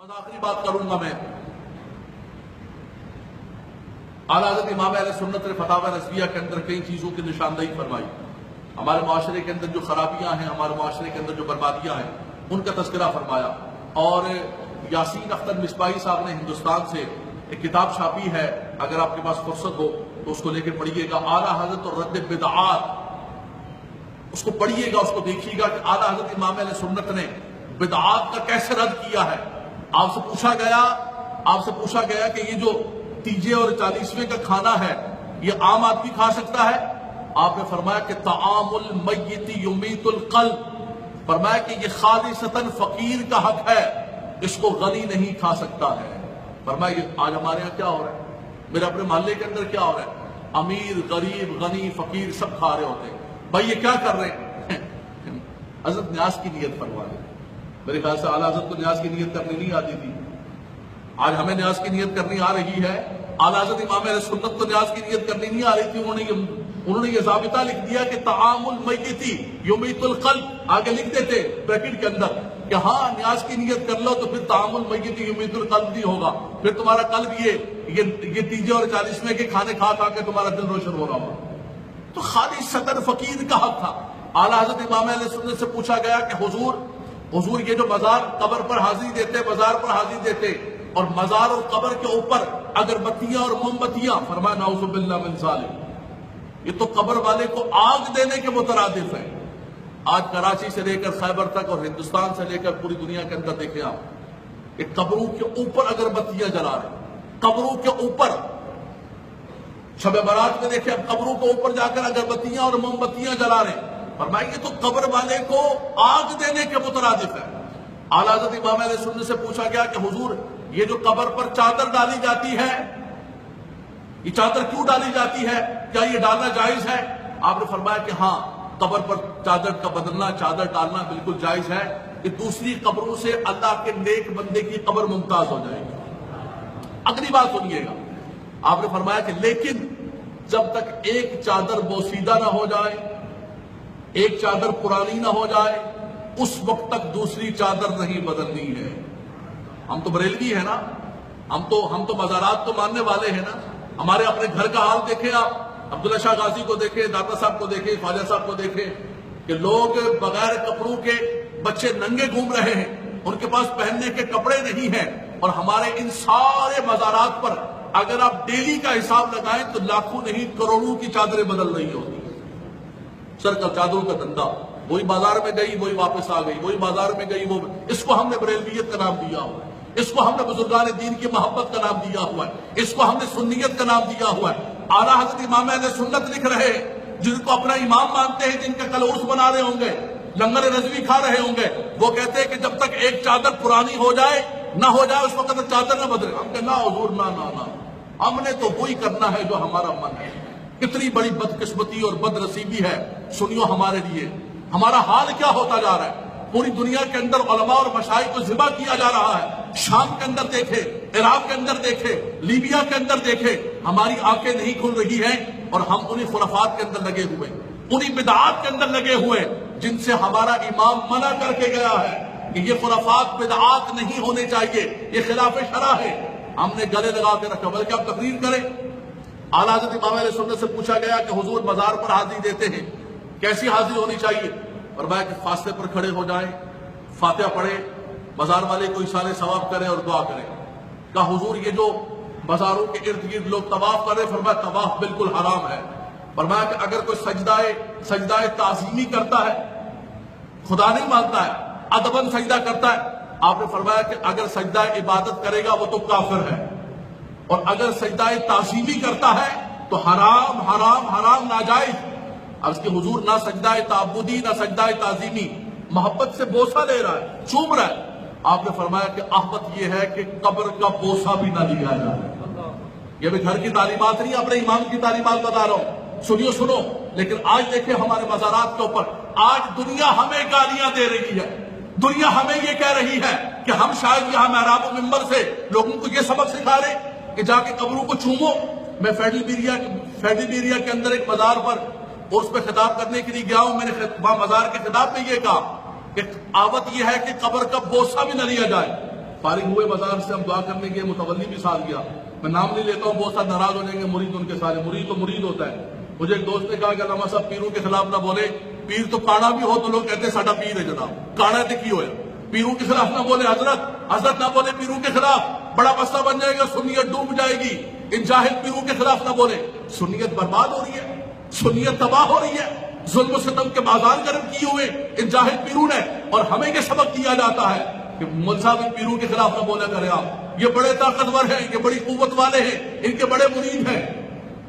آخری بات کروں گا میں اعلیٰ حضرت امام اہل سنت نے فتاوی رضویہ کے اندر کئی چیزوں کی نشاندہی فرمائی. ہمارے معاشرے کے اندر جو خرابیاں ہیں، ہمارے معاشرے کے اندر جو بربادیاں ہیں، ان کا تذکرہ فرمایا. اور یاسین اختر مصباحی صاحب نے ہندوستان سے ایک کتاب چھاپی ہے، اگر آپ کے پاس فرصت ہو تو اس کو لے کے پڑھیے گا، اعلیٰ حضرت اور رد بدعات. اس کو پڑھیے گا، اس کو دیکھیے گا کہ اعلیٰ حضرت امام اہل سنت نے بدعات کا کیسے رد کیا ہے. آپ سے پوچھا گیا کہ یہ جو تیجے اور 40ویں کا کھانا ہے یہ عام آدمی کھا سکتا ہے؟ آپ نے فرمایا کہ طعام المیت یمیت القلب، فرمایا کہ یہ خالصتاً فقیر کا حق ہے، اس کو غنی نہیں کھا سکتا ہے. فرمایا یہ آج ہمارے ہاں کیا ہو رہا ہے، میرے اپنے محلے کے اندر کیا ہو رہا ہے، امیر غریب غنی فقیر سب کھا رہے ہوتے ہیں. بھائی یہ کیا کر رہے ہیں؟ حضرت نیاز کی نیت فرما دیں. میرے خیال سے اعلیٰ حضرت کو نیاز کی نیت کرنی نہیں آتی تھی، آج ہمیں نیاز کی نیت کرنی آ رہی ہے. اعلیٰ حضرت امام اہل سنت کو نیاز کی نیت کرنی نہیں آ رہی تھی. انہوں نے یہ ضابطہ لکھ دیا کہ طعام المیت یمیت القلب، آگے لکھ دیتے بریکٹ کے اندر کہ ہاں نیاز کی نیت کر لو تو پھر طعام المیت یمیت القلب نہیں ہوگا، پھر تمہارا قلب یہ تیجے اور 40ویں کے کھانے کھا کھا کے تمہارا دل روشن ہو رہا ہوگا. تو خالص صدر فقیر کا حق تھا. اعلیٰ حضرت امام اہل سنت سے پوچھا گیا کہ حضور یہ جو مزار قبر پر حاضری دیتے، مزار پر حاضری دیتے، اور مزار اور قبر کے اوپر اگربتیاں اور موم بتیاں، فرمایا نعوذ باللہ من ذالک، یہ تو قبر والے کو آگ دینے کے مترادف ہے. آج کراچی سے لے کر خیبر تک اور ہندوستان سے لے کر پوری دنیا کے اندر دیکھیں آپ، کہ قبروں کے اوپر اگربتیاں جلا رہے ہیں، قبروں کے اوپر. شب برات میں دیکھیں اب قبروں کے اوپر جا کر اگربتیاں اور موم بتیاں جلا رہے ہیں. فرمایا یہ تو قبر والے کو آگ دینے کے مترادف ہے. اعلیٰ حضرت امام اہل سنت سے پوچھا گیا کہ حضور یہ جو قبر پر چادر ڈالی جاتی ہے، یہ چادر کیوں ڈالی جاتی ہے، کیا یہ ڈالنا جائز ہے؟ آپ نے فرمایا کہ ہاں قبر پر چادر کا بدلنا، چادر ڈالنا بالکل جائز ہے، کہ دوسری قبروں سے اللہ کے نیک بندے کی قبر ممتاز ہو جائے گی. اگلی بات سنیے گا، آپ نے فرمایا کہ لیکن جب تک ایک چادر بوسیدہ نہ ہو جائے، ایک چادر پرانی نہ ہو جائے، اس وقت تک دوسری چادر نہیں بدلنی ہے. ہم تو بریلوی ہیں نا، ہم تو مزارات کو ماننے والے ہیں نا. ہمارے اپنے گھر کا حال دیکھیں آپ، عبداللہ شاہ غازی کو دیکھیں، داتا صاحب کو دیکھیں، خواجہ صاحب کو دیکھیں، کہ لوگ بغیر کپڑوں کے بچے ننگے گھوم رہے ہیں، ان کے پاس پہننے کے کپڑے نہیں ہیں. اور ہمارے ان سارے مزارات پر اگر آپ ڈیلی کا حساب لگائیں تو لاکھوں نہیں کروڑوں کی چادریں بدل رہی ہوتی. سر کا چادروں کا دھندا، وہی بازار میں گئی وہی واپس آ گئی، وہی بازار میں گئی وہ، اس کو ہم نے بریلویت کا نام دیا ہوا ہے، اس کو ہم نے بزرگان دین کی محبت کا نام دیا ہوا ہے، اس کو ہم نے سنیت کا نام دیا ہوا ہے. اعلیٰ حضرت امام اہل سنت لکھ رہے ہیں، جن کو اپنا امام مانتے ہیں، جن کا کل عرس بنا رہے ہوں گے، لنگر رضوی کھا رہے ہوں گے، وہ کہتے ہیں کہ جب تک ایک چادر پرانی ہو جائے نہ ہو جائے اس وقت تک چادر نہ بدلے. ہم کہتے ہیں نا حضور نہ، ہم نے تو وہی کرنا ہے جو ہمارا من ہے. کتنی بڑی بدقسمتی اور بد نصیبی ہے سنیو ہمارے لیے. ہمارا حال کیا ہوتا جا رہا ہے، پوری دنیا کے اندر علماء اور مشائخ کو ذبح کیا جا رہا ہے. شام کے اندر دیکھے، عراق کے اندر دیکھے، لیبیا کے اندر دیکھے، ہماری آنکھیں نہیں کھل رہی ہیں اور ہم انہی خرافات کے اندر لگے ہوئے، انہی بدعات کے اندر لگے ہوئے جن سے ہمارا امام منع کر کے گیا ہے کہ یہ خرافات بدعات نہیں ہونے چاہیے، یہ خلاف شرع ہے. ہم نے گلے لگا کے رکھا، بلکہ آپ تقریر کریں. اعلیٰ حضرت امام اہل سنت سے پوچھا گیا کہ حضور مزار پر حاضری دیتے ہیں، کیسی حاضری ہونی چاہیے؟ فرمایا کہ فاصلے پر کھڑے ہو جائیں، فاتحہ پڑھیں، مزار والے کو اشارے ثواب کریں اور دعا کریں. کہا حضور یہ جو مزاروں کے ارد گرد لوگ طواف کریں، فرمایا طواف بالکل حرام ہے. فرمایا کہ اگر کوئی سجدہ تعظیمی کرتا ہے، خدا نہیں مانتا ہے، ادباً سجدہ کرتا ہے، آپ نے فرمایا کہ اگر سجدہ عبادت کرے گا وہ تو کافر ہے، اور اگر سجدہ تعظیمی کرتا ہے تو حرام حرام حرام ناجائز. اب اس کے حضور نہ سجدہ تعبدی نہ سجدہ تعظیمی، محبت سے بوسہ لے رہا ہے، چوم رہا ہے. آپ نے فرمایا کہ احمد یہ ہے کہ قبر کا بوسہ بھی نہ لیا جائے. یہ بھی گھر کی تعلیمات نہیں، اپنے امام کی تعلیمات بتا رہا ہوں، سنو. لیکن آج دیکھیں ہمارے مزارات کے اوپر، آج دنیا ہمیں گالیاں دے رہی ہے، دنیا ہمیں یہ کہہ رہی ہے کہ ہم شاید یہاں محراب و منبر سے لوگوں کو یہ سبق سکھا رہے کہ جا کے قبروں کو چومو. میں فیڈل کے اندر ایک مزار پر اس پہ خطاب کرنے کے لیے گیا ہوں. میں نے وہاں مزار کے خطاب میں یہ کہا کہ آوت یہ ہے کہ قبر کا بوسہ بھی نہ لیا جائے. فارغ ہوئے بازار سے ہم دعا کرنے کے متولی بھی ساتھ گیا. میں نام نہیں لیتا ہوں، بہت سارے ناراض ہو جائیں گے، مرید ان کے سارے، مرید تو مرید ہوتا ہے. مجھے ایک دوست نے کہا کہ علامہ صاحب پیروں کے خلاف نہ بولے، پیر تو کانا بھی ہو تو لوگ کہتے ہیں ساڈا پیر ہے جناب، کانا تے کی ہویا. پیروں کے خلاف نہ بولے حضرت نہ بولے پیروں کے خلاف، بڑا مسئلہ بن جائے گا، سنیت ڈوب جائے گی. ان جاہل پیروں کے خلاف نہ بولے. سنیت برباد ہو رہی ہے، سنیت تباہ ہو رہی ہے، ظلم و ستم کے بازار گرم کیے ہوئے ان جاہل پیروں نے. اور ہمیں یہ سبق دیا جاتا ہے کہ مول صاحب ان پیروں کے خلاف نہ بولا کرے آپ، یہ بڑے طاقتور ہیں، یہ بڑی قوت والے ہیں، ان کے بڑے مرید ہیں.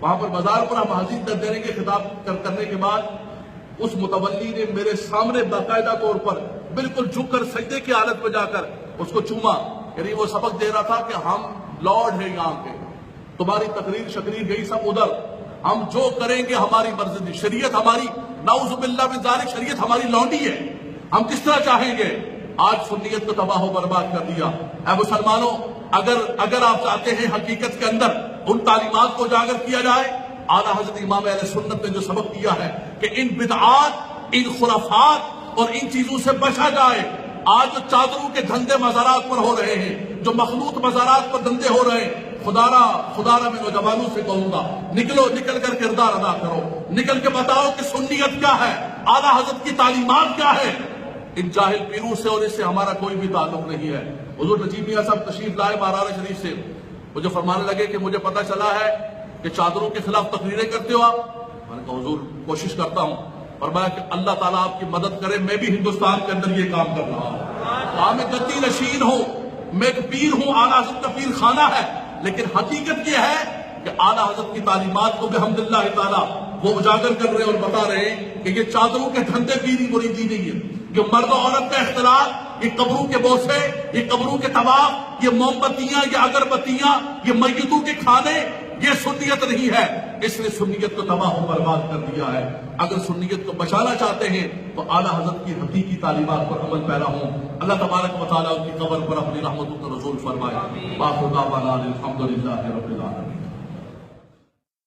وہاں پر بازار پر ہم حاضر کر دینے کے خطاب کرنے کے بعد اس متولی نے میرے سامنے باقاعدہ طور پر بالکل جھک کر سجدے کی حالت میں جا کر اس کو چوما. یعنی وہ سبق دے رہا تھا کہ ہم لارڈ ہیں یہاں کے، تمہاری تقریر شکریر گئی سب ادھر، ہم جو کریں گے ہماری مرضی، شریعت ہماری، نعوذ باللہ من ذالک، شریعت ہماری لونڈی ہے، ہم کس طرح چاہیں گے. آج سنیت کو تباہ و برباد کر دیا. اے مسلمانوں، اگر آپ چاہتے ہیں حقیقت کے اندر ان تعلیمات کو اجاگر کیا جائے، اعلیٰ حضرت امام اہل سنت نے جو سبق دیا ہے کہ ان بدعات، ان خرافات اور ان چیزوں سے بچا جائے. آج جو چادروں کے دھندے مزارات پر ہو رہے ہیں، جو مخلوط مزارات پر دھندے ہو رہے ہیں، خدا را میں نوجوانوں سے کہوں گا، نکل کر کردار ادا کرو، نکل کے بتاؤ کہ سنیت کیا ہے، اعلیٰ حضرت کی تعلیمات کیا ہے. ان جاہل پیروں سے اور اس سے ہمارا کوئی بھی تعلق نہیں ہے. حضور نجیب میاں صاحب تشریف لائے مارار شریف سے، مجھے فرمانے لگے کہ مجھے پتہ چلا ہے کہ چادروں کے خلاف تقریریں کرتے ہو آپ. میں نے کہا حضور کوشش کرتا ہوں. فرمایا کہ اللہ تعالیٰ آپ کی مدد کرے، میں بھی ہندوستان کے اندر یہ کام کر رہا ہوں. میں گدی نشین ہوں، میں ایک پیر ہوں، اعلیٰ حضرت کا پیر خانہ ہے، لیکن حقیقت یہ ہے کہ اعلیٰ حضرت کی تعلیمات کو بحمداللہ تعالیٰ وہ اجاگر کر رہے ہیں اور بتا رہے ہیں کہ یہ چادروں کے دھندے پیری مریدی نہیں ہے، یہ مرد و عورت کا اختلاط، یہ قبروں کے بوسے، یہ قبروں کے طواف، یہ موم بتیاں، یہ اگربتیاں، یہ میتوں کے کھانے، یہ سنیت نہیں ہے. اس نے سنیت کو تباہ و برباد کر دیا ہے. اگر سنیت کو بچانا چاہتے ہیں تو اعلیٰ حضرت کی حقیقی تعلیمات پر عمل پیرا ہوں. اللہ تبارک و تعالیٰ ان کی قبر پر اپنی رحمتوں کا نزول فرمائے. باخدا بنا الحمدللہ رب العالمین.